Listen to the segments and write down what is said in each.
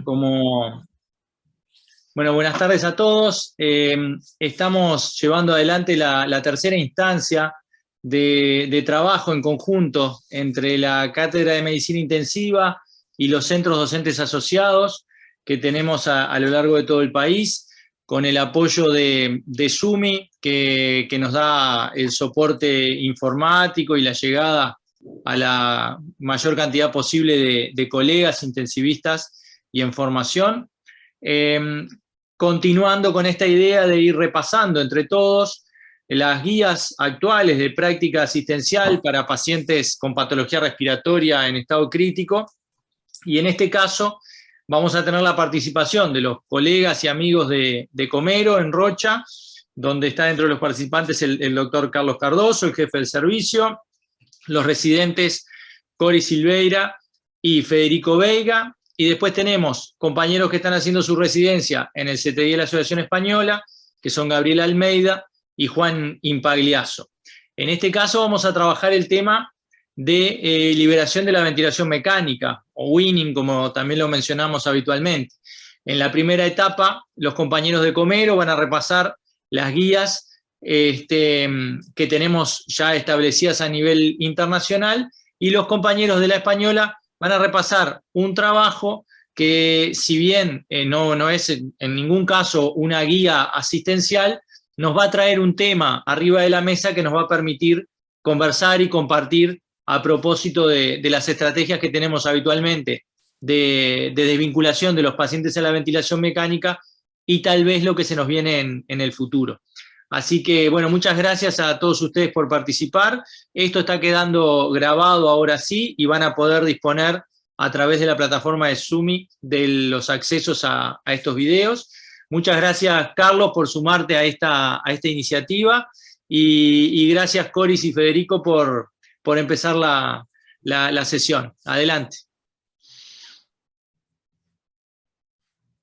Como, bueno, buenas tardes a todos. Estamos llevando adelante la tercera instancia de trabajo en conjunto entre la Cátedra de Medicina Intensiva y los centros docentes asociados que tenemos a lo largo de todo el país, con el apoyo de SUMI, que nos da el soporte informático y la llegada a la mayor cantidad posible de colegas intensivistas y en formación. Continuando con esta idea de ir repasando entre todos las guías actuales de práctica asistencial para pacientes con patología respiratoria en estado crítico, y en este caso vamos a tener la participación de los colegas y amigos de Comero en Rocha, donde está dentro de los participantes el doctor Carlos Cardoso, el jefe del servicio, los residentes Cori Silveira y Federico Veiga, y después tenemos compañeros que están haciendo su residencia en el CTI de la Asociación Española, que son Gabriel Almeida y Juan Impagliaso. En este caso vamos a trabajar el tema de liberación de la ventilación mecánica, o weaning, como también lo mencionamos habitualmente. En la primera etapa, los compañeros de Comero van a repasar las guías que tenemos ya establecidas a nivel internacional, y los compañeros de la Española van a repasar un trabajo que, si bien no es en ningún caso una guía asistencial, nos va a traer un tema arriba de la mesa que nos va a permitir conversar y compartir a propósito de las estrategias que tenemos habitualmente de desvinculación de los pacientes a la ventilación mecánica y tal vez lo que se nos viene en el futuro. Así que, bueno, muchas gracias a todos ustedes por participar. Esto está quedando grabado ahora sí, y van a poder disponer a través de la plataforma de Sumi de los accesos a estos videos. Muchas gracias, Carlos, por sumarte a esta iniciativa, y gracias, Coris y Federico, por empezar la sesión. Adelante.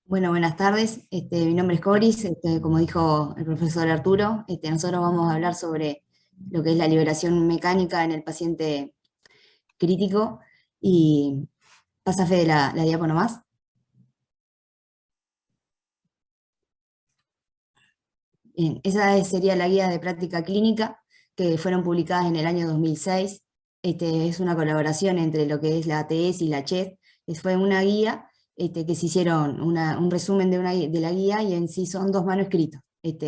Bueno, buenas tardes. Mi nombre es Coris, como dijo el profesor Arturo. Nosotros vamos a hablar sobre lo que es la liberación mecánica en el paciente crítico. Y pasa, Fede, la diapo nomás. Bien, esa sería la guía de práctica clínica que fueron publicadas en el año 2006. Es una colaboración entre lo que es la ATS y la CHES. Fue una guía que se hicieron un resumen de la guía, y en sí son dos manuscritos.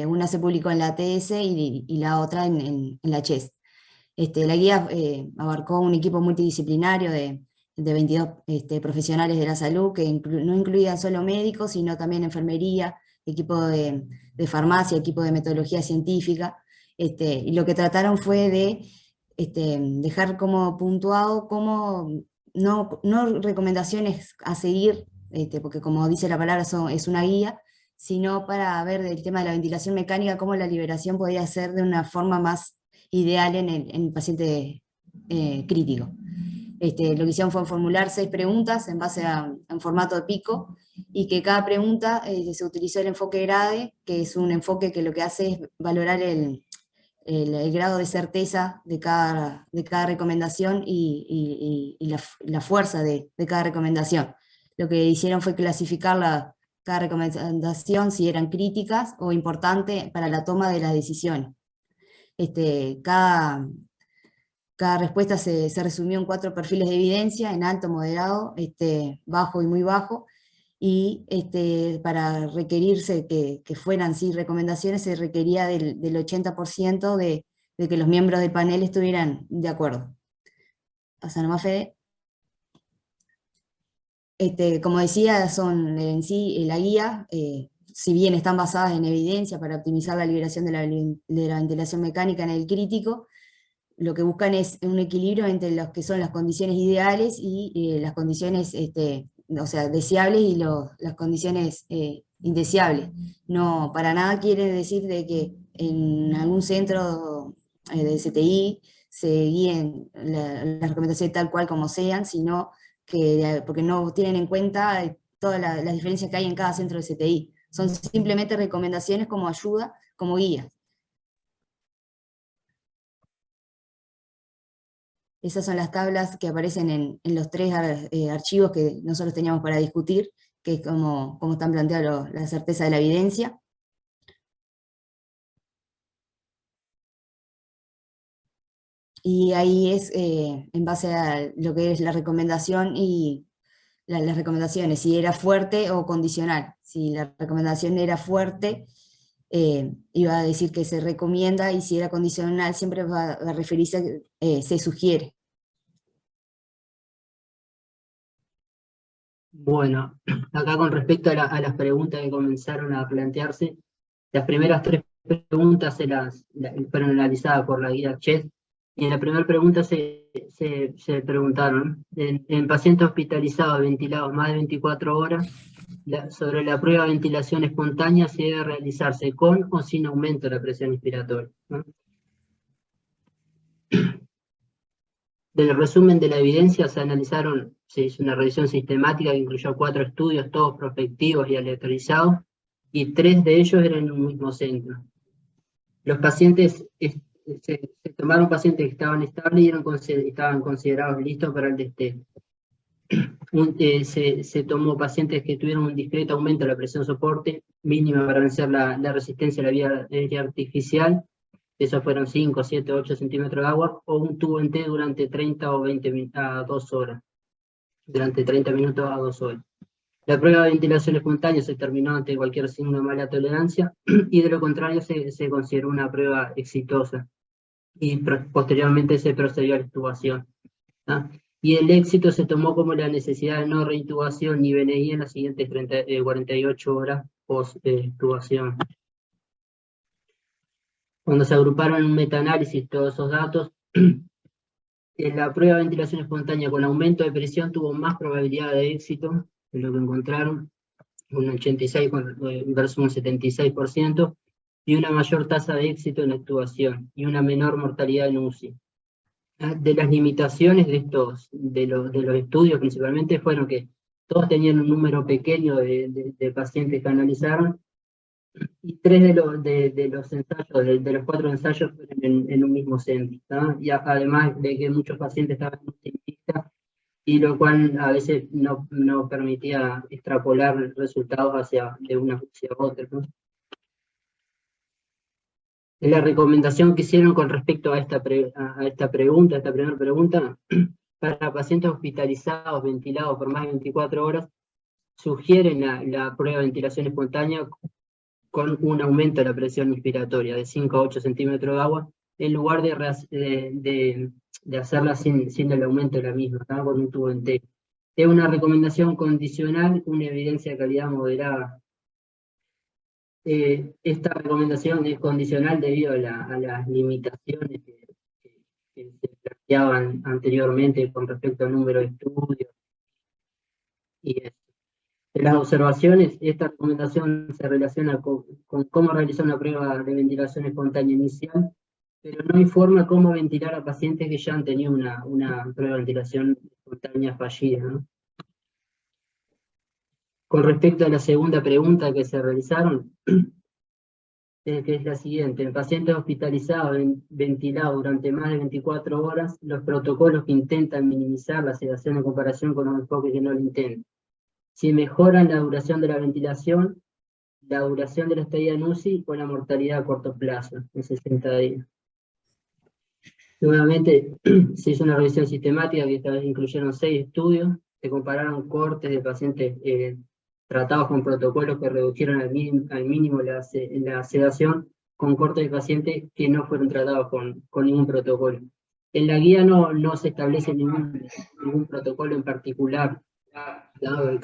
Una se publicó en la ATS y la otra en la CHES. La guía abarcó un equipo multidisciplinario de 22 profesionales de la salud, que no incluían solo médicos, sino también enfermería, equipo de farmacia, equipo de metodología científica, y lo que trataron fue de dejar como puntuado como no recomendaciones a seguir, porque como dice la palabra es una guía, sino para ver del tema de la ventilación mecánica, cómo la liberación podía ser de una forma más ideal en el paciente crítico. Lo que hicieron fue formular 6 preguntas en base a un formato de pico, y que cada pregunta se utilizó el enfoque GRADE, que es un enfoque que lo que hace es valorar el grado de certeza de cada recomendación y la fuerza de cada recomendación. Lo que hicieron fue clasificar cada recomendación si eran críticas o importantes para la toma de las decisiones. Cada respuesta se resumió en 4 perfiles de evidencia: en alto, moderado, bajo y muy bajo. Y para requerirse que fueran sí recomendaciones, se requería del 80% de que los miembros del panel estuvieran de acuerdo. Pasa nomás, Fede. Como decía, son en sí la guía, si bien están basadas en evidencia para optimizar la liberación de la ventilación mecánica en el crítico, lo que buscan es un equilibrio entre lo que son las condiciones ideales y las condiciones deseables, y las condiciones indeseables. No, para nada quiere decir de que en algún centro de CTI se guíen las recomendaciones tal cual como sean, sino porque no tienen en cuenta todas las diferencias que hay en cada centro de CTI. Son simplemente recomendaciones como ayuda, como guía. Esas son las tablas que aparecen en los 3 archivos que nosotros teníamos para discutir, que es como están planteados la certeza de la evidencia. Y ahí es en base a lo que es la recomendación y las recomendaciones, si era fuerte o condicional. Si la recomendación era fuerte, iba a decir que se recomienda, y si era condicional siempre va a referirse a que se sugiere. Bueno, acá con respecto a las preguntas que comenzaron a plantearse, las primeras tres preguntas fueron analizadas por la guía CHES, y en la primera pregunta se preguntaron, en pacientes hospitalizados ventilados más de 24 horas, sobre la prueba de ventilación espontánea, si debe realizarse con o sin aumento de la presión inspiratoria, ¿no? Del resumen de la evidencia se hizo una revisión sistemática que incluyó 4 estudios, todos prospectivos y aleatorizados, y 3 de ellos eran en un mismo centro. Los pacientes, se tomaron pacientes que estaban estables y estaban considerados listos para el testeo. Se tomó pacientes que tuvieron un discreto aumento de la presión soporte, mínima para vencer la resistencia a la vía aérea artificial. Esos fueron 5, 7, 8 centímetros de agua, o un tubo en T durante 30 o 20 a 2 horas. Durante 30 minutos a 2 horas. La prueba de ventilación espontánea se terminó ante cualquier signo de mala tolerancia, y de lo contrario se consideró una prueba exitosa. Y posteriormente se procedió a la intubación, ¿ah? Y el éxito se tomó como la necesidad de no reintubación ni BNI en las siguientes 48 horas post-intubación. Cuando se agruparon en un metaanálisis todos esos datos, la prueba de ventilación espontánea con aumento de presión tuvo más probabilidad de éxito, de lo que encontraron, un 86 versus un 76%, y una mayor tasa de éxito en la intubación, y una menor mortalidad en UCI. De las limitaciones de los estudios principalmente fueron que todos tenían un número pequeño de pacientes que analizaron, y 3 de los ensayos, de los 4 ensayos, fueron en un mismo centro, ¿tá? Y además de que muchos pacientes estaban optimistas, y lo cual a veces no permitía extrapolar resultados de una hacia otra, ¿no? La recomendación que hicieron con respecto a esta primera pregunta, para pacientes hospitalizados, ventilados por más de 24 horas, sugieren la prueba de ventilación espontánea con un aumento de la presión inspiratoria de 5 a 8 centímetros de agua, en lugar de hacerla sin el aumento de la misma, ¿tá? Con un tubo en T. Es una recomendación condicional, una evidencia de calidad moderada. Esta recomendación es condicional debido a las limitaciones que se planteaban anteriormente con respecto al número de estudios. Y de las observaciones, esta recomendación se relaciona con cómo realizar una prueba de ventilación espontánea inicial, pero no informa cómo ventilar a pacientes que ya han tenido una prueba de ventilación espontánea fallida, ¿no? Con respecto a la segunda pregunta que se realizaron, que es la siguiente: en pacientes hospitalizados ventilados durante más de 24 horas, los protocolos que intentan minimizar la sedación en comparación con los enfoques que no lo intentan. Si mejoran la duración de la ventilación, la duración de la estadía en UCI o la mortalidad a corto plazo, en 60 días. Nuevamente, se hizo una revisión sistemática que esta vez incluyeron 6 estudios, se compararon cohortes de pacientes tratados con protocolos que redujeron al mínimo la sedación, con cohortes de pacientes que no fueron tratados con ningún protocolo. En la guía no se establece ningún protocolo en particular, dado en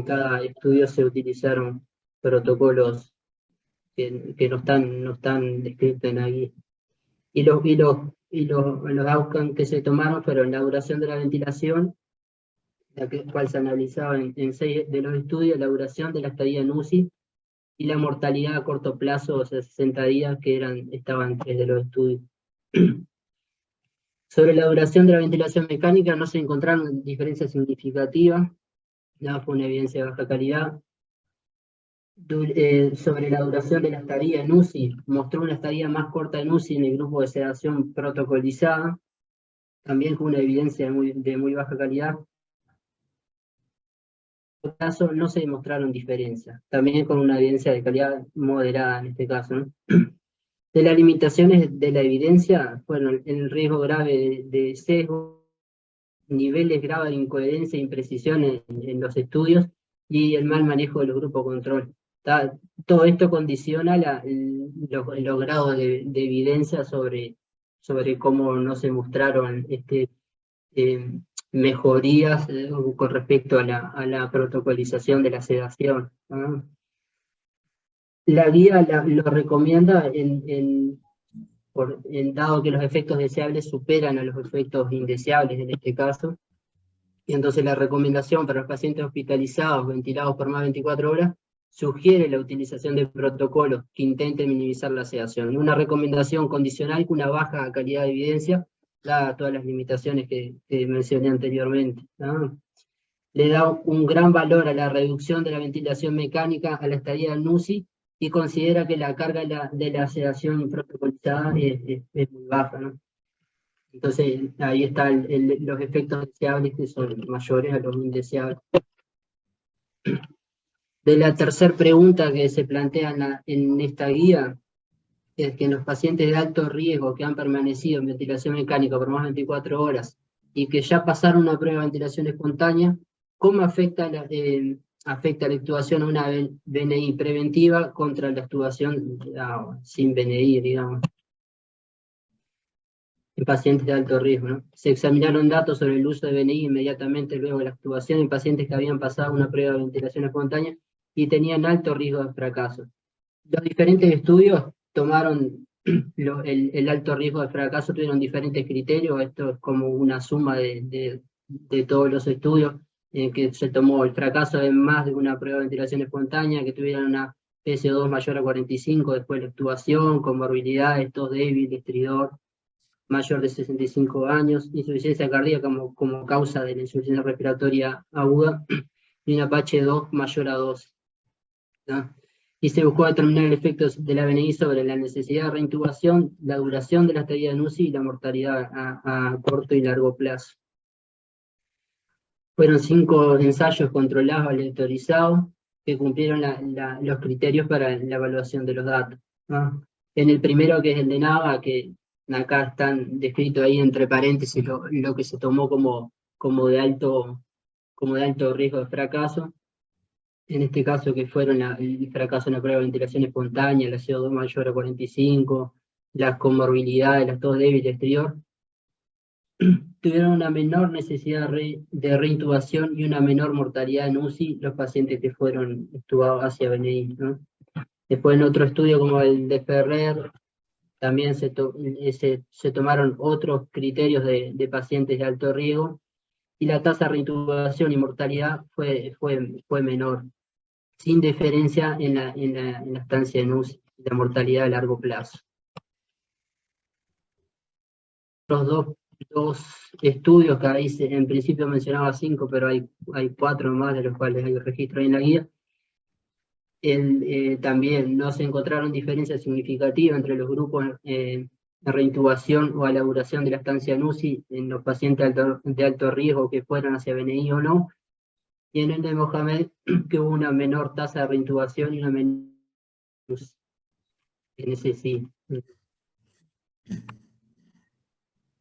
cada estudio se utilizaron protocolos que no están descritos en la guía. Y los outcomes que se tomaron fueron la duración de la ventilación, la cual se analizaba en 6 de los estudios, la duración de la estadía en UCI, y la mortalidad a corto plazo, o sea, 60 días, que estaban en 3 de los estudios. Sobre la duración de la ventilación mecánica no se encontraron diferencias significativas, nada, fue una evidencia de baja calidad. Sobre la duración de la estadía en UCI, mostró una estadía más corta en UCI en el grupo de sedación protocolizada, también con una evidencia de muy baja calidad. caso no se demostraron diferencias, también con una evidencia de calidad moderada en este caso, ¿no? De las limitaciones de la evidencia, bueno, el riesgo grave de sesgo, niveles graves de incoherencia e imprecisión en los estudios, y el mal manejo de los grupos control. Todo esto condiciona los grados de evidencia sobre cómo no se mostraron mejorías con respecto a la protocolización de la sedación, ¿no? La guía lo recomienda dado que los efectos deseables superan a los efectos indeseables en este caso, y entonces la recomendación para los pacientes hospitalizados ventilados por más de 24 horas sugiere la utilización de protocolos que intenten minimizar la sedación. Una recomendación condicional con una baja calidad de evidencia, dadas todas las limitaciones que mencioné anteriormente, ¿no? Le da un gran valor a la reducción de la ventilación mecánica a la estadía en UCI, y considera que la carga de la sedación protocolizada es muy baja, ¿no? Entonces ahí están los efectos deseables, que son mayores a los indeseables. De la tercera pregunta que se plantea en esta guía, es que en los pacientes de alto riesgo que han permanecido en ventilación mecánica por más de 24 horas y que ya pasaron una prueba de ventilación espontánea, ¿cómo afecta la actuación a una VNI preventiva contra la actuación sin VNI, digamos, en pacientes de alto riesgo, ¿no? Se examinaron datos sobre el uso de VNI inmediatamente luego de la actuación en pacientes que habían pasado una prueba de ventilación espontánea y tenían alto riesgo de fracaso. Los diferentes estudios tomaron el alto riesgo de fracaso, tuvieron diferentes criterios. Esto es como una suma de todos los estudios, que se tomó el fracaso en más de una prueba de ventilación espontánea, que tuvieran una PSO2 mayor a 45 después de la actuación, comorbilidades, tos débil, estridor, mayor de 65 años, insuficiencia cardíaca como causa de la insuficiencia respiratoria aguda, y una PH2 mayor a 2, ¿no? Y se buscó determinar el efecto de la VNI sobre la necesidad de reintubación, la duración de la estadía en UCI y la mortalidad a corto y largo plazo. Fueron 5 ensayos controlados aleatorizados que cumplieron los criterios para la evaluación de los datos, ¿no? En el primero, que es el de NAVA, que acá están descritos ahí entre paréntesis lo que se tomó como de alto riesgo de fracaso. En este caso, que fueron el fracaso en la prueba de ventilación espontánea, la CO2 mayor a 45, las comorbilidades, la tos débil exterior, tuvieron una menor necesidad de reintubación y una menor mortalidad en UCI los pacientes que fueron intubados hacia VNI, ¿no? Después, en otro estudio como el de Ferrer, también se tomaron otros criterios de pacientes de alto riesgo, y la tasa de reintubación y mortalidad fue menor, sin diferencia en la estancia en UCI, la mortalidad a largo plazo. Los dos estudios, que ahí en principio mencionaba 5, pero hay 4 más, de los cuales hay registro ahí en la guía. También no se encontraron diferencias significativas entre los grupos de reintubación o elaboración de la estancia en UCI en los pacientes de alto riesgo que fueran hacia VNI o no. Y en el de Mohamed, que hubo una menor tasa de reintubación y una menor en ese sí.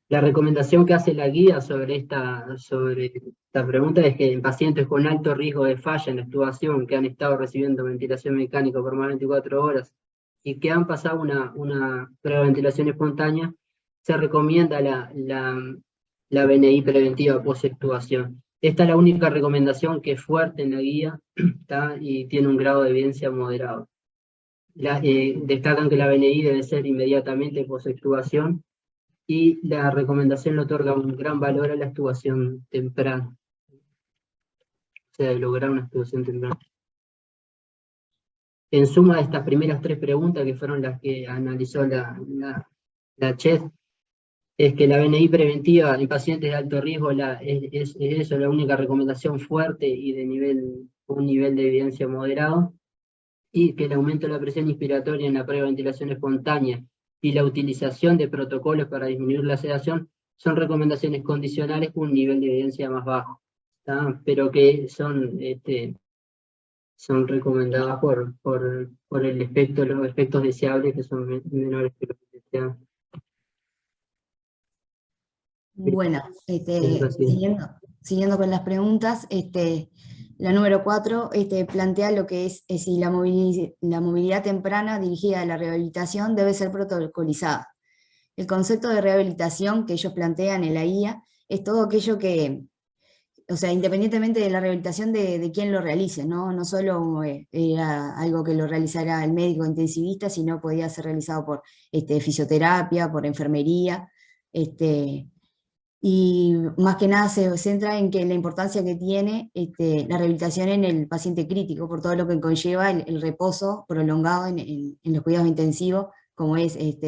La recomendación que hace la guía sobre esta pregunta es que en pacientes con alto riesgo de falla en la extubación, que han estado recibiendo ventilación mecánica por más de 24 horas y que han pasado una prueba de ventilación espontánea, se recomienda la VNI preventiva post-extubación. Esta es la única recomendación que es fuerte en la guía, ¿tá? Y tiene un grado de evidencia moderado. Destacan que la VNI debe ser inmediatamente post-extubación, y la recomendación le otorga un gran valor a la extubación temprana. O sea, de lograr una extubación temprana. En suma, de estas primeras 3 preguntas, que fueron las que analizó la CHED, es que la VNI preventiva en pacientes de alto riesgo es eso, la única recomendación fuerte y un nivel de evidencia moderado, y que el aumento de la presión inspiratoria en la prueba de ventilación espontánea y la utilización de protocolos para disminuir la sedación son recomendaciones condicionales con un nivel de evidencia más bajo. pero que son recomendadas por el efecto, los efectos deseables que son menores que los deseados. Bueno, Es así. siguiendo con las preguntas, la número 4 plantea lo que es si la movilidad temprana dirigida a la rehabilitación debe ser protocolizada. El concepto de rehabilitación que ellos plantean en la guía es todo aquello que, o sea, independientemente de la rehabilitación de quién lo realice, ¿no? No solo era algo que lo realizara el médico intensivista, sino podía ser realizado por fisioterapia, por enfermería, y más que nada se centra en que la importancia que tiene la rehabilitación en el paciente crítico, por todo lo que conlleva el reposo prolongado en los cuidados intensivos, como es el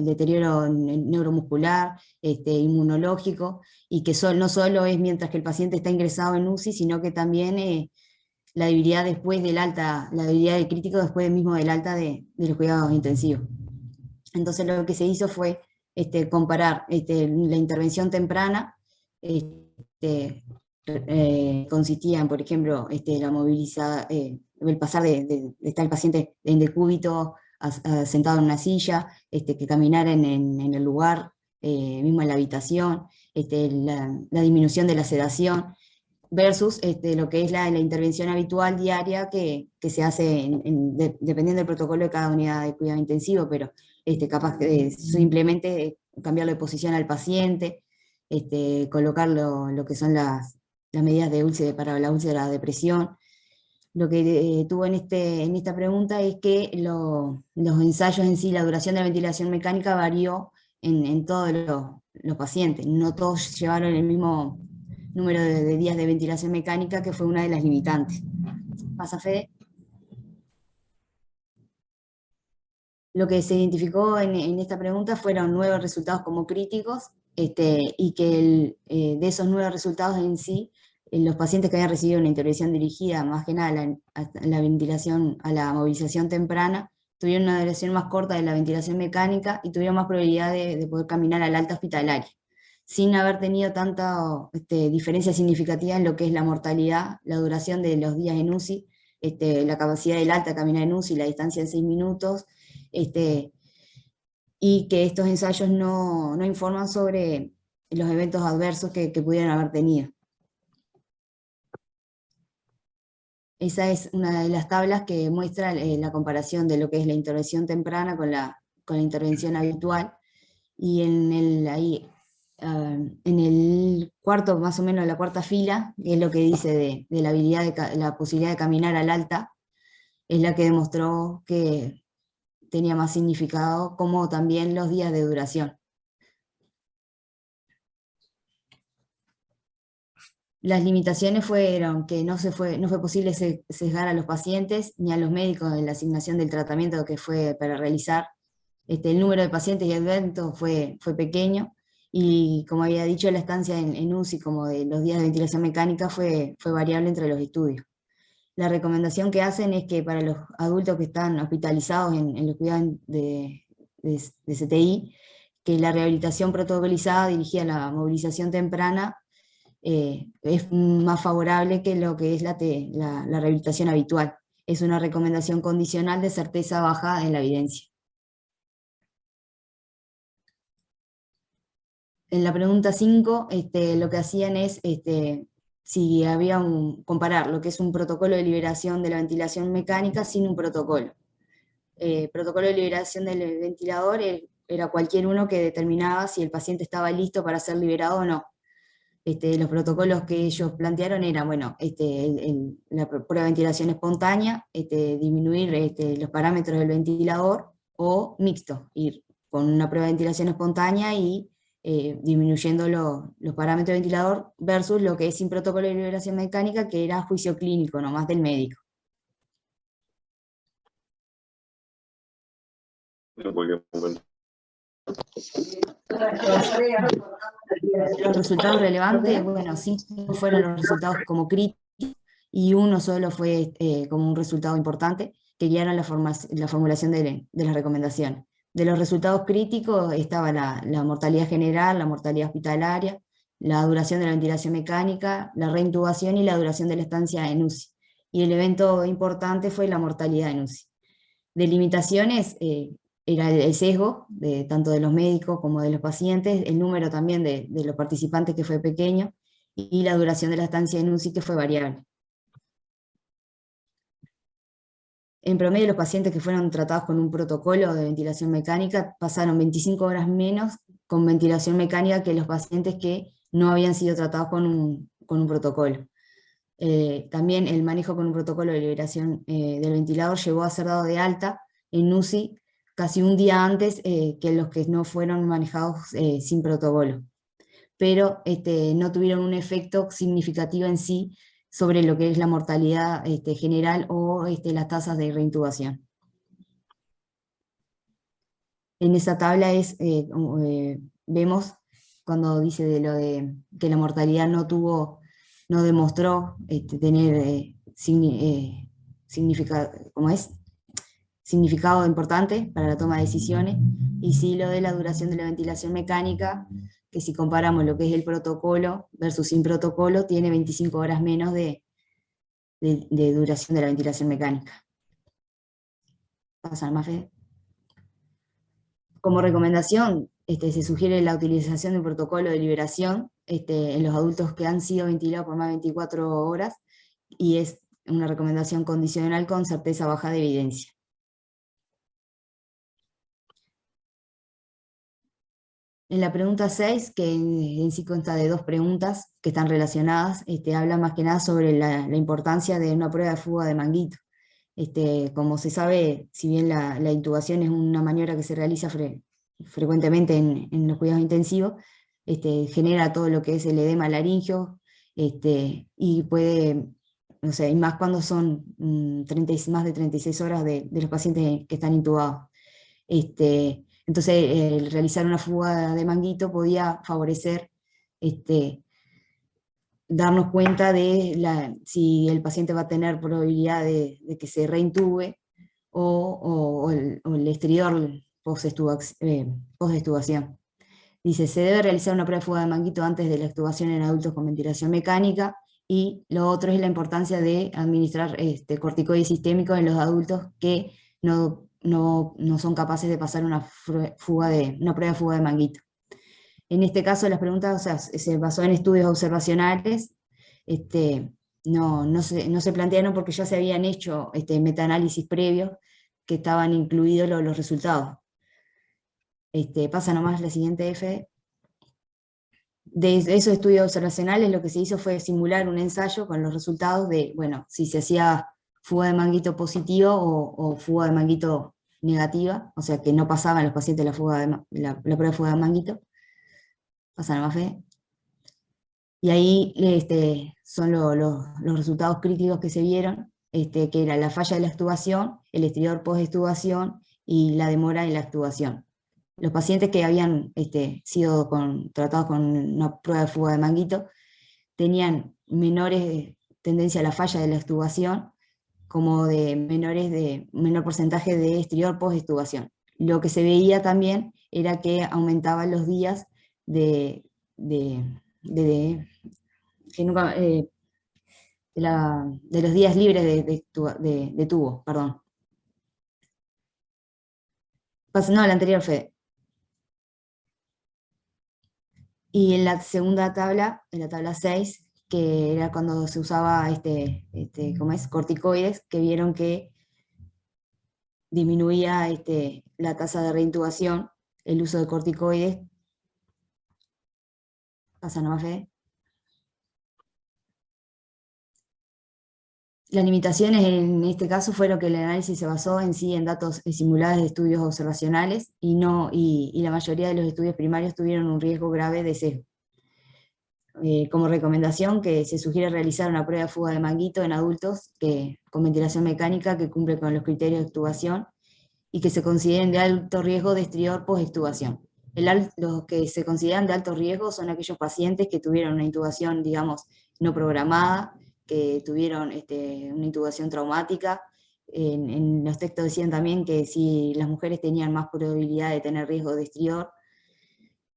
deterioro neuromuscular, inmunológico, y que no solo es mientras que el paciente está ingresado en UCI, sino que también la debilidad después del alta, la debilidad del crítico después mismo del alta de los cuidados intensivos. Entonces lo que se hizo fue comparar la intervención temprana, consistía en, por ejemplo, la movilizada, el pasar de estar el paciente en decúbito sentado en una silla, que caminara en el lugar, mismo en la habitación, la disminución de la sedación, versus lo que es la intervención habitual diaria que se hace dependiendo del protocolo de cada unidad de cuidado intensivo, pero capaz que simplemente cambiarle de posición al paciente, colocar lo que son las medidas de úlcera para la úlcera de presión. Lo que tuvo en esta pregunta es que los ensayos en sí, la duración de la ventilación mecánica varió en todos los pacientes. No todos llevaron el mismo número de días de ventilación mecánica, que fue una de las limitantes. ¿Pasa, Fede? Lo que se identificó en esta pregunta fueron 9 resultados como críticos, y que de esos 9 resultados en sí, los pacientes que habían recibido una intervención dirigida más que nada a la ventilación, a la movilización temprana, tuvieron una duración más corta de la ventilación mecánica y tuvieron más probabilidad de poder caminar al alta hospitalaria, sin haber tenido tanta diferencia significativa en lo que es la mortalidad, la duración de los días en UCI, la capacidad del alta de caminar en UCI, la distancia en 6 minutos, y que estos ensayos no informan sobre los eventos adversos que pudieran haber tenido. Esa es una de las tablas que muestra la comparación de lo que es la intervención temprana con la intervención habitual, y en el cuarto, más o menos la cuarta fila, que es lo que dice de la habilidad la posibilidad de caminar al alta, es la que demostró que tenía más significado, como también los días de duración. Las limitaciones fueron que no fue posible sesgar a los pacientes ni a los médicos en la asignación del tratamiento que fue para realizar. El número de pacientes y eventos fue pequeño, y como había dicho, la estancia en UCI, como de los días de ventilación mecánica, fue variable entre los estudios. La recomendación que hacen es que para los adultos que están hospitalizados en los cuidados de CTI, que la rehabilitación protocolizada dirigida a la movilización temprana es más favorable que lo que es la rehabilitación habitual. Es una recomendación condicional de certeza baja en la evidencia. En la pregunta 5, lo que hacían es si había comparar lo que es un protocolo de liberación de la ventilación mecánica sin un protocolo. Protocolo de liberación del ventilador era cualquier uno que determinaba si el paciente estaba listo para ser liberado o no. Los protocolos que ellos plantearon eran, bueno, la prueba de ventilación espontánea, disminuir los parámetros del ventilador, o mixto, ir con una prueba de ventilación espontánea y disminuyendo los parámetros del ventilador, versus lo que es sin protocolo de liberación mecánica, que era juicio clínico nomás del médico. Los resultados relevantes, bueno, 5 fueron los resultados como críticos, y 1 solo fue como un resultado importante, que guiaron la formulación de las recomendaciones. De los resultados críticos estaba la mortalidad general, la mortalidad hospitalaria, la duración de la ventilación mecánica, la reintubación y la duración de la estancia en UCI. Y el evento importante fue la mortalidad en UCI. De limitaciones, era el sesgo, tanto de los médicos como de los pacientes, el número también de los participantes que fue pequeño, y la duración de la estancia en UCI que fue variable. En promedio, los pacientes que fueron tratados con un protocolo de ventilación mecánica pasaron 25 horas menos con ventilación mecánica que los pacientes que no habían sido tratados con un protocolo. También el manejo con un protocolo de liberación del ventilador llevó a ser dado de alta en UCI casi un día antes que los que no fueron manejados sin protocolo. Pero no tuvieron un efecto significativo en sí sobre lo que es la mortalidad general o las tasas de reintubación. En esa tabla vemos cuando dice de lo de que la mortalidad no demostró tener significado importante para la toma de decisiones, y sí lo de la duración de la ventilación mecánica, que si comparamos lo que es el protocolo versus sin protocolo, tiene 25 horas menos de duración de la ventilación mecánica. Pasar más fe. Como recomendación, se sugiere la utilización de un protocolo de liberación en los adultos que han sido ventilados por más de 24 horas, y es una recomendación condicional con certeza baja de evidencia. En la pregunta 6, que en sí consta de 2 preguntas que están relacionadas, habla más que nada sobre la importancia de una prueba de fuga de manguito. Como se sabe, si bien la intubación es una maniobra que se realiza frecuentemente en los cuidados intensivos, genera todo lo que es el edema laríngeo, y puede, no sé, y más cuando son más de 36 horas de los pacientes que están intubados. Entonces, el realizar una fuga de manguito podía favorecer darnos cuenta de si el paciente va a tener probabilidad de que se reintube o el exterior post-extubación. Dice, se debe realizar una prueba de fuga de manguito antes de la extubación en adultos con ventilación mecánica, y lo otro es la importancia de administrar corticoides sistémicos en los adultos que no son capaces de pasar una prueba de fuga de manguito. En este caso las preguntas, o sea, se basó en estudios observacionales, no se plantearon porque ya se habían hecho metaanálisis previos que estaban incluidos los resultados. Pasa nomás la siguiente, F. De esos estudios observacionales lo que se hizo fue simular un ensayo con los resultados de, bueno, si se hacía fuga de manguito positivo o fuga de manguito negativa, o sea que no pasaban los pacientes la prueba de fuga de manguito. Pasa nomás, Fe. Y ahí son los resultados críticos que se vieron, que era la falla de la extubación, el exterior post-extubación y la demora en la extubación. Los pacientes que habían sido tratados con una prueba de fuga de manguito tenían menores tendencia a la falla de la extubación, como de menor porcentaje de exterior post-extubación. Lo que se veía también era que aumentaban los días de los días libres de tubo, perdón. No, la anterior fue. Y en la segunda tabla, en la tabla 6, que era cuando se usaba corticoides, que vieron que disminuía la tasa de reintubación, el uso de corticoides. Pasa nomás, Fe. Las limitaciones en este caso fueron que el análisis se basó en sí en datos simulados de estudios observacionales, y la mayoría de los estudios primarios tuvieron un riesgo grave de sesgo. Como recomendación, que se sugiere realizar una prueba de fuga de manguito en adultos con ventilación mecánica que cumple con los criterios de extubación y que se consideren de alto riesgo de exterior post-extubación. Los que se consideran de alto riesgo son aquellos pacientes que tuvieron una intubación, digamos, no programada, que tuvieron una intubación traumática. En los textos decían también que si las mujeres tenían más probabilidad de tener riesgo de exterior,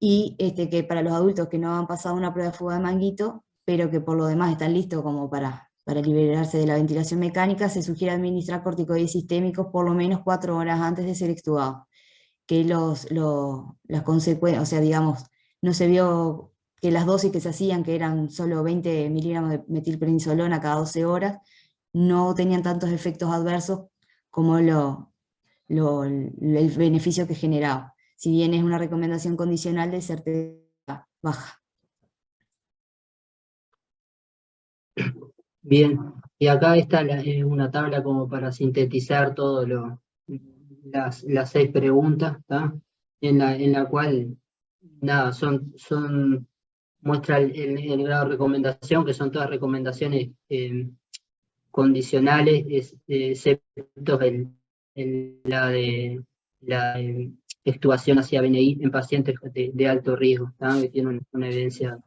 y que para los adultos que no han pasado una prueba de fuga de manguito, pero que por lo demás están listos como para liberarse de la ventilación mecánica, se sugiere administrar corticoides sistémicos por lo menos 4 horas antes de ser extubado. Que las consecuencias, o sea, digamos, no se vio que las dosis que se hacían, que eran solo 20 miligramos de metilprednisolona cada 12 horas, no tenían tantos efectos adversos como el beneficio que generaba, si bien es una recomendación condicional de certeza baja. Bien, y acá está una tabla como para sintetizar todo las 6 preguntas, ¿tá? En la cual, nada, muestra el grado de recomendación, que son todas recomendaciones condicionales, excepto la de extubación hacia BNI en pacientes de alto riesgo, ¿tá? Que tienen una evidencia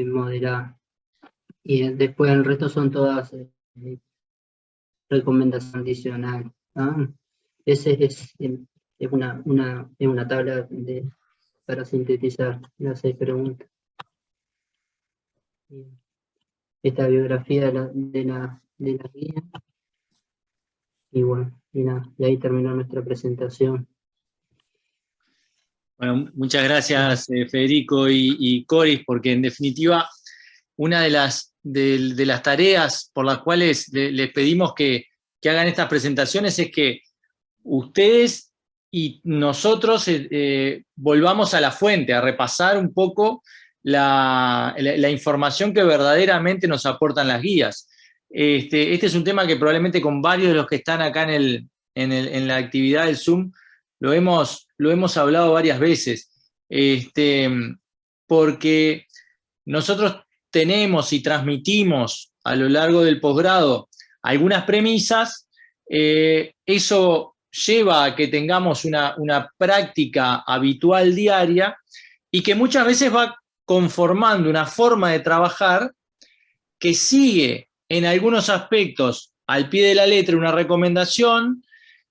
moderada. Y después el resto son todas recomendaciones adicionales. Ese es una tabla para sintetizar las 6 preguntas. Esta biografía de la guía. Y bueno, y ahí terminó nuestra presentación. Bueno, muchas gracias Federico y Coris, porque en definitiva una de las tareas por las cuales les pedimos que hagan estas presentaciones es que ustedes y nosotros volvamos a la fuente, a repasar un poco la información que verdaderamente nos aportan las guías. Este es un tema que probablemente con varios de los que están acá en la actividad del Zoom lo hemos hablado varias veces, porque nosotros tenemos y transmitimos a lo largo del posgrado algunas premisas, eso lleva a que tengamos una práctica habitual diaria y que muchas veces va conformando una forma de trabajar que sigue en algunos aspectos al pie de la letra una recomendación,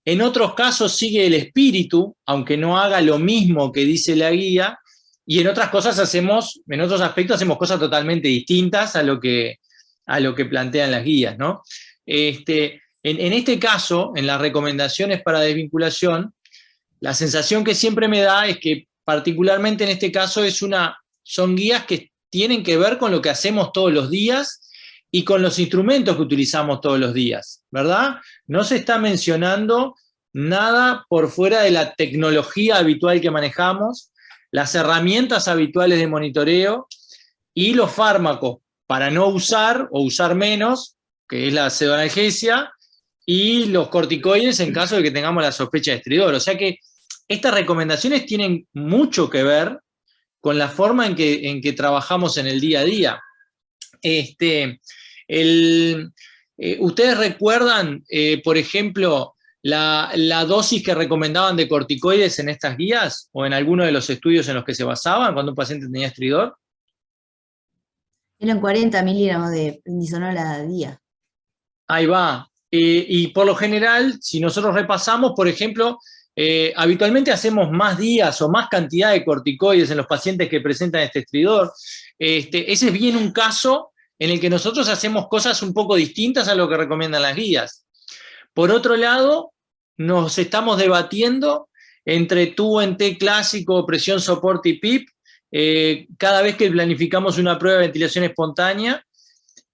en otros casos sigue el espíritu, aunque no haga lo mismo que dice la guía, y en otros aspectos hacemos cosas totalmente distintas a lo que plantean las guías, ¿no? En este caso, en las recomendaciones para desvinculación, la sensación que siempre me da es que particularmente en este caso son guías que tienen que ver con lo que hacemos todos los días y con los instrumentos que utilizamos todos los días, ¿verdad? No se está mencionando nada por fuera de la tecnología habitual que manejamos, las herramientas habituales de monitoreo y los fármacos para no usar o usar menos, que es la pseudoanalgesia, y los corticoides en caso de que tengamos la sospecha de estridor. O sea que estas recomendaciones tienen mucho que ver con la forma en que trabajamos en el día a día. ¿Ustedes recuerdan, por ejemplo, la dosis que recomendaban de corticoides en estas guías o en alguno de los estudios en los que se basaban cuando un paciente tenía estridor? Eran 40 miligramos de prednisona al día. Ahí va. Y por lo general, si nosotros repasamos, por ejemplo, habitualmente hacemos más días o más cantidad de corticoides en los pacientes que presentan este estridor. Ese es bien un caso en el que nosotros hacemos cosas un poco distintas a lo que recomiendan las guías. Por otro lado, nos estamos debatiendo entre tubo en T clásico, presión, soporte y PIP, cada vez que planificamos una prueba de ventilación espontánea,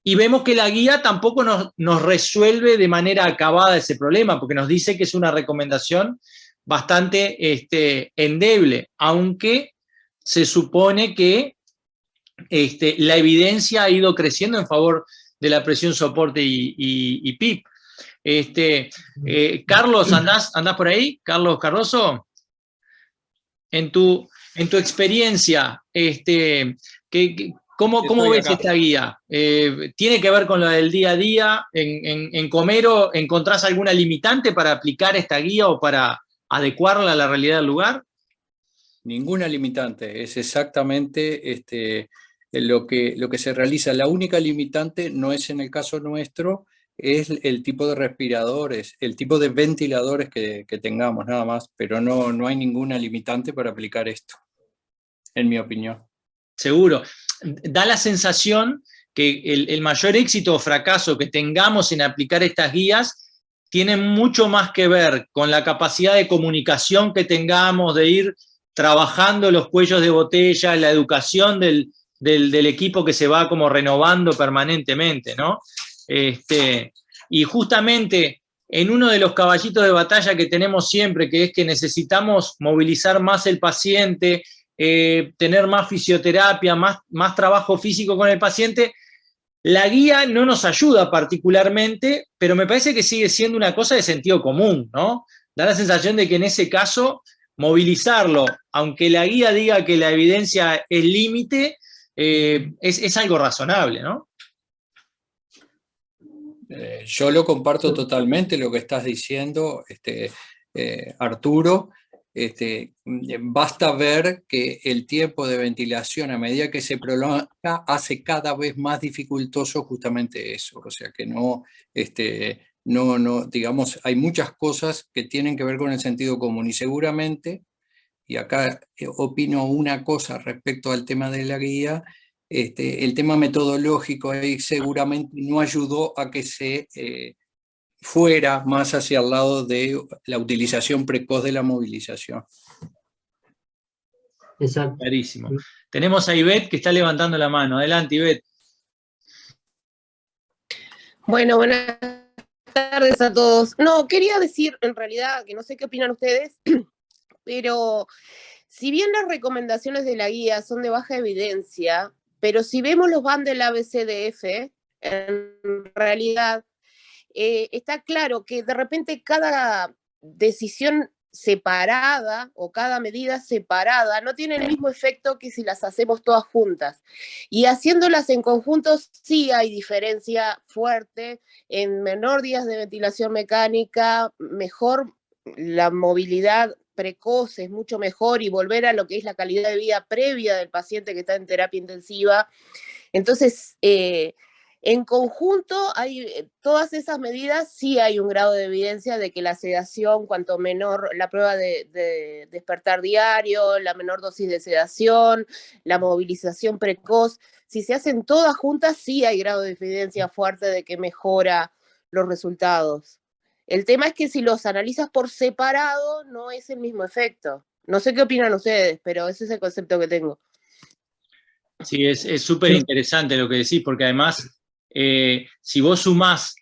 y vemos que la guía tampoco nos resuelve de manera acabada ese problema, porque nos dice que es una recomendación bastante endeble, aunque se supone que la evidencia ha ido creciendo en favor de la presión, soporte y PIP. Carlos, ¿andás por ahí? Carlos Cardoso, en tu experiencia, ¿cómo ves esta guía? ¿Tiene que ver con lo del día a día? ¿En Comero encontrás alguna limitante para aplicar esta guía o para adecuarla a la realidad del lugar? Ninguna limitante, es exactamente lo que se realiza. La única limitante no es en el caso nuestro, es el tipo de respiradores, el tipo de ventiladores que tengamos, nada más, pero no hay ninguna limitante para aplicar esto. en mi opinión. Seguro. Da la sensación que el mayor éxito o fracaso que tengamos en aplicar estas guías tiene mucho más que ver con la capacidad de comunicación que tengamos, de ir trabajando los cuellos de botella, la educación del equipo que se va como renovando permanentemente, ¿no? Y justamente en uno de los caballitos de batalla que tenemos siempre, que es que necesitamos movilizar más el paciente, tener más fisioterapia, más trabajo físico con el paciente, la guía no nos ayuda particularmente, pero me parece que sigue siendo una cosa de sentido común, ¿no? Da la sensación de que en ese caso, movilizarlo, aunque la guía diga que la evidencia es límite, es algo razonable, ¿no? Yo lo comparto totalmente lo que estás diciendo, Arturo. Basta ver que el tiempo de ventilación a medida que se prolonga hace cada vez más dificultoso justamente eso, o sea que digamos, hay muchas cosas que tienen que ver con el sentido común y seguramente, y acá opino una cosa respecto al tema de la guía, el tema metodológico ahí seguramente no ayudó a que se fuera más hacia el lado de la utilización precoz de la movilización. Exacto. Clarísimo. Tenemos a Ivette que está levantando la mano. Adelante, Ivette. Bueno, buenas tardes a todos. No, quería decir en realidad que no sé qué opinan ustedes, pero si bien las recomendaciones de la guía son de baja evidencia, pero si vemos los bands del ABCDF, en realidad está claro que de repente cada decisión separada o cada medida separada no tiene el mismo efecto que si las hacemos todas juntas. Y haciéndolas en conjunto sí hay diferencia fuerte, en menor días de ventilación mecánica, mejor la movilidad precoz es mucho mejor y volver a lo que es la calidad de vida previa del paciente que está en terapia intensiva. Entonces, en conjunto, hay todas esas medidas, sí hay un grado de evidencia de que la sedación, cuanto menor la prueba de despertar diario, la menor dosis de sedación, la movilización precoz, si se hacen todas juntas, sí hay grado de evidencia fuerte de que mejora los resultados. El tema es que si los analizas por separado, no es el mismo efecto. No sé qué opinan ustedes, pero ese es el concepto que tengo. Sí, es súper interesante lo que decís, porque además, si vos sumás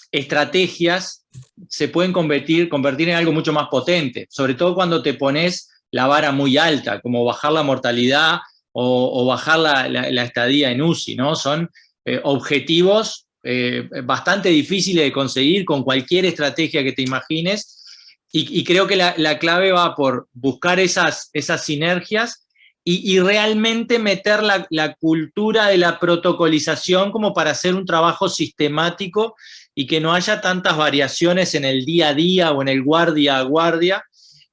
estrategias, se pueden convertir en algo mucho más potente, sobre todo cuando te pones la vara muy alta, como bajar la mortalidad o bajar la estadía en UCI, ¿no? Son objetivos bastante difíciles de conseguir con cualquier estrategia que te imagines, y creo que la clave va por buscar esas sinergias y realmente meter la cultura de la protocolización como para hacer un trabajo sistemático y que no haya tantas variaciones en el día a día o en el guardia a guardia,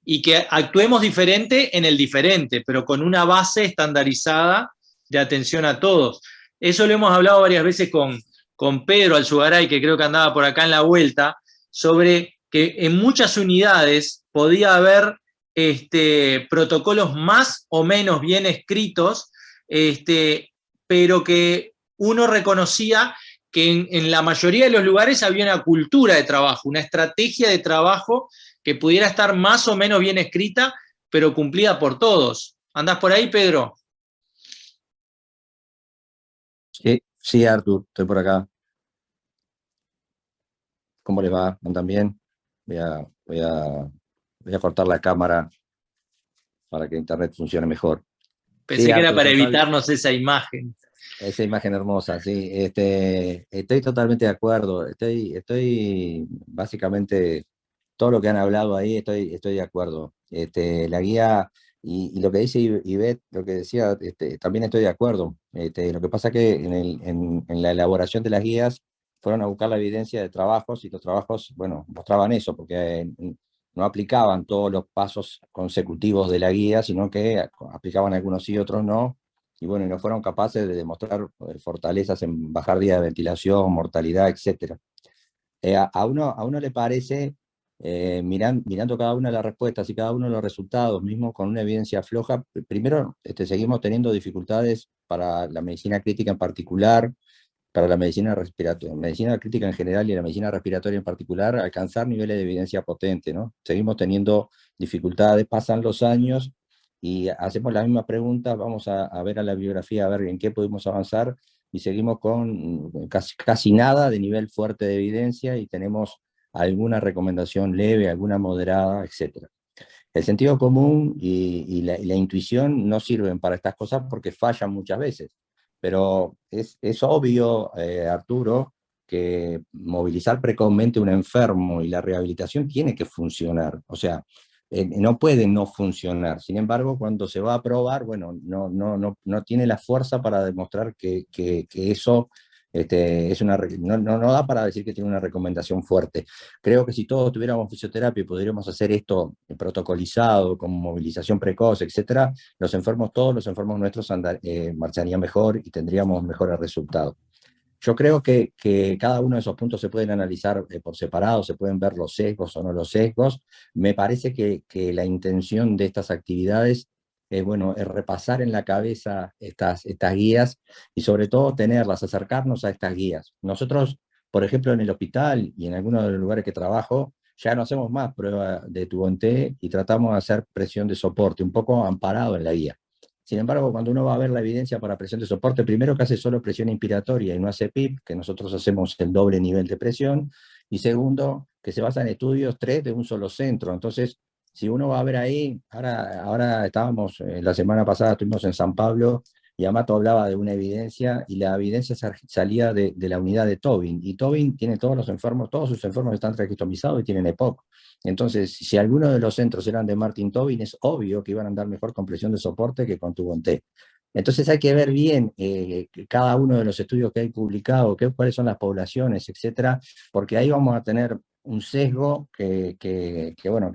y que actuemos diferente en el diferente, pero con una base estandarizada de atención a todos. Eso lo hemos hablado varias veces con Pedro Alzugaray, que creo que andaba por acá en la vuelta, sobre que en muchas unidades podía haber protocolos más o menos bien escritos, pero que uno reconocía que en la mayoría de los lugares había una cultura de trabajo, una estrategia de trabajo que pudiera estar más o menos bien escrita, pero cumplida por todos. ¿Andás por ahí, Pedro? Sí, Artur, estoy por acá. ¿Cómo les va? ¿Andan bien? Voy a cortar la cámara para que internet funcione mejor. Pensé que era para evitarnos esa imagen. Esa imagen hermosa, sí. Estoy totalmente de acuerdo. Estoy básicamente, todo lo que han hablado ahí, estoy de acuerdo. La guía y lo que dice Ivette, lo que decía, también estoy de acuerdo. Lo que pasa es que en la elaboración de las guías fueron a buscar la evidencia de trabajos, y los trabajos, bueno, mostraban eso, porque no aplicaban todos los pasos consecutivos de la guía, sino que aplicaban algunos sí, otros no. Y bueno, no fueron capaces de demostrar fortalezas en bajar días de ventilación, mortalidad, etc. A uno le parece mirando cada una de las respuestas y cada uno de los resultados, mismo con una evidencia floja, primero seguimos teniendo dificultades para la medicina crítica en particular, para la medicina respiratoria, medicina crítica en general y la medicina respiratoria en particular, alcanzar niveles de evidencia potente, ¿no? Seguimos teniendo dificultades, pasan los años y hacemos la misma pregunta, vamos a ver a la bibliografía, a ver en qué podemos avanzar, y seguimos con casi nada de nivel fuerte de evidencia, y tenemos alguna recomendación leve, alguna moderada, etc. El sentido común y la intuición no sirven para estas cosas porque fallan muchas veces. Pero es obvio, Arturo, que movilizar precozmente un enfermo y la rehabilitación tiene que funcionar. O sea, no puede no funcionar. Sin embargo, cuando se va a probar, bueno, no tiene la fuerza para demostrar que eso es no da para decir que tiene una recomendación fuerte. Creo que si todos tuviéramos fisioterapia y pudiéramos hacer esto protocolizado, con movilización precoz, etcétera, todos los enfermos nuestros marcharían mejor y tendríamos mejores resultados. Yo creo que cada uno de esos puntos se pueden analizar por separado, se pueden ver los sesgos o no los sesgos. Me parece que la intención de estas actividades es repasar en la cabeza estas guías y sobre todo tenerlas, acercarnos a estas guías. Nosotros, por ejemplo, en el hospital y en algunos de los lugares que trabajo, ya no hacemos más prueba de tubo-en-T y tratamos de hacer presión de soporte, un poco amparado en la guía. Sin embargo, cuando uno va a ver la evidencia para presión de soporte, primero que hace solo presión inspiratoria y no hace PIP, que nosotros hacemos el doble nivel de presión, y segundo, que se basa en estudios 3 de un solo centro. Entonces, si uno va a ver ahí, ahora estábamos, la semana pasada estuvimos en San Pablo, y Amato hablaba de una evidencia, y la evidencia salía de la unidad de Tobin, y Tobin tiene todos sus enfermos están traqueostomizados y tienen EPOC. Entonces, si alguno de los centros eran de Martin Tobin, es obvio que iban a andar mejor con presión de soporte que con tubo-en-T. Entonces hay que ver bien cada uno de los estudios que hay publicados, cuáles son las poblaciones, etcétera, porque ahí vamos a tener un sesgo que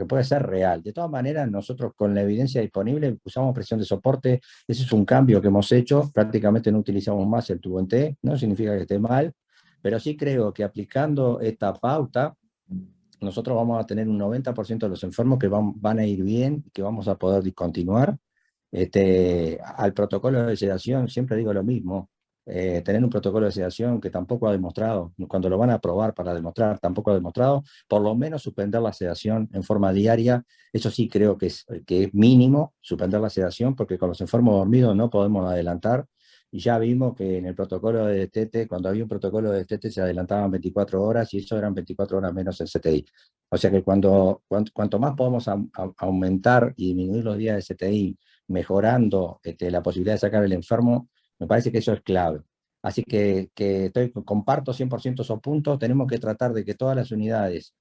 puede ser real. De todas maneras, nosotros con la evidencia disponible usamos presión de soporte. Ese es un cambio que hemos hecho, prácticamente no utilizamos más el tubo-en-T, no significa que esté mal, pero sí creo que aplicando esta pauta, nosotros vamos a tener un 90% de los enfermos que van a ir bien, que vamos a poder discontinuar. Al protocolo de sedación, siempre digo lo mismo, tener un protocolo de sedación que tampoco ha demostrado, cuando lo van a aprobar para demostrar, tampoco ha demostrado, por lo menos suspender la sedación en forma diaria. Eso sí creo que es mínimo, suspender la sedación, porque con los enfermos dormidos no podemos adelantar, y ya vimos que en el protocolo de destete, cuando había un protocolo de destete se adelantaban 24 horas, y eso eran 24 horas menos el CTI. O sea que cuanto más podamos aumentar y disminuir los días de CTI, mejorando la posibilidad de sacar el enfermo, me parece que eso es clave. Así que comparto 100% esos puntos. Tenemos que tratar de que todas las unidades,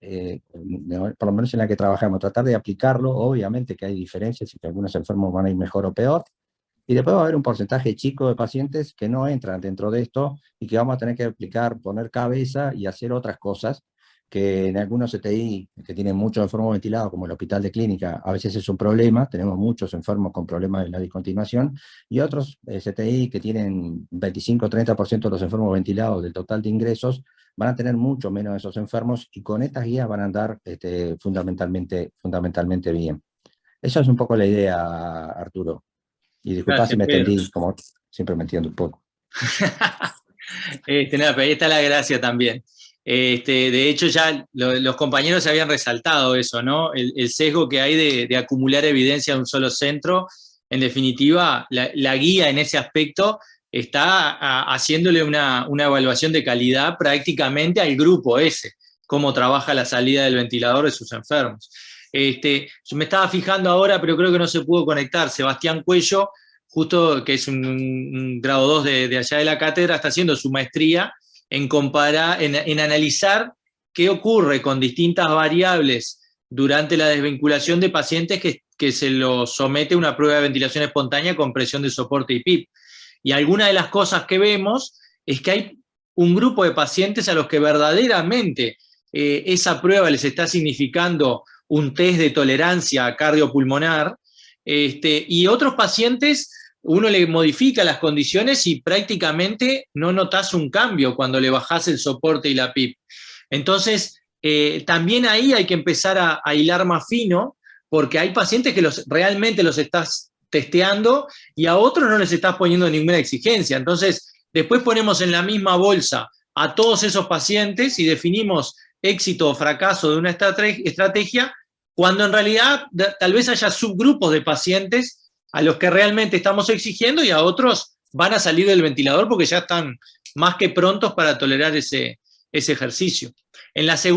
por lo menos en la que trabajamos, tratar de aplicarlo. Obviamente que hay diferencias y que algunos enfermos van a ir mejor o peor. Y después va a haber un porcentaje chico de pacientes que no entran dentro de esto y que vamos a tener que aplicar, poner cabeza y hacer otras cosas, que en algunos CTI que tienen muchos enfermos ventilados, como el hospital de clínica, a veces es un problema. Tenemos muchos enfermos con problemas de la discontinuación, y otros CTI que tienen 25-30% de los enfermos ventilados del total de ingresos, van a tener mucho menos de esos enfermos, y con estas guías van a andar fundamentalmente bien. Esa es un poco la idea, Arturo. Y disculpa si me extendí, como siempre me entiendo un poco. Pero ahí está la gracia también. De hecho, ya los compañeros habían resaltado eso, ¿no? El sesgo que hay de acumular evidencia en un solo centro. En definitiva, la guía en ese aspecto está haciéndole una evaluación de calidad prácticamente al grupo ese, cómo trabaja la salida del ventilador de sus enfermos. Yo me estaba fijando ahora, pero creo que no se pudo conectar. Sebastián Cuello, justo que es un grado 2 de allá de la cátedra, está haciendo su maestría en analizar qué ocurre con distintas variables durante la desvinculación de pacientes que se los somete a una prueba de ventilación espontánea con presión de soporte y PIP. Y alguna de las cosas que vemos es que hay un grupo de pacientes a los que verdaderamente esa prueba les está significando un test de tolerancia cardiopulmonar, y otros pacientes uno le modifica las condiciones y prácticamente no notas un cambio cuando le bajás el soporte y la PIP. Entonces, también ahí hay que empezar a hilar más fino, porque hay pacientes que realmente los estás testeando y a otros no les estás poniendo ninguna exigencia. Entonces, después ponemos en la misma bolsa a todos esos pacientes y definimos éxito o fracaso de una estrategia, cuando en realidad tal vez haya subgrupos de pacientes a los que realmente estamos exigiendo y a otros van a salir del ventilador porque ya están más que prontos para tolerar ese ejercicio. En la segunda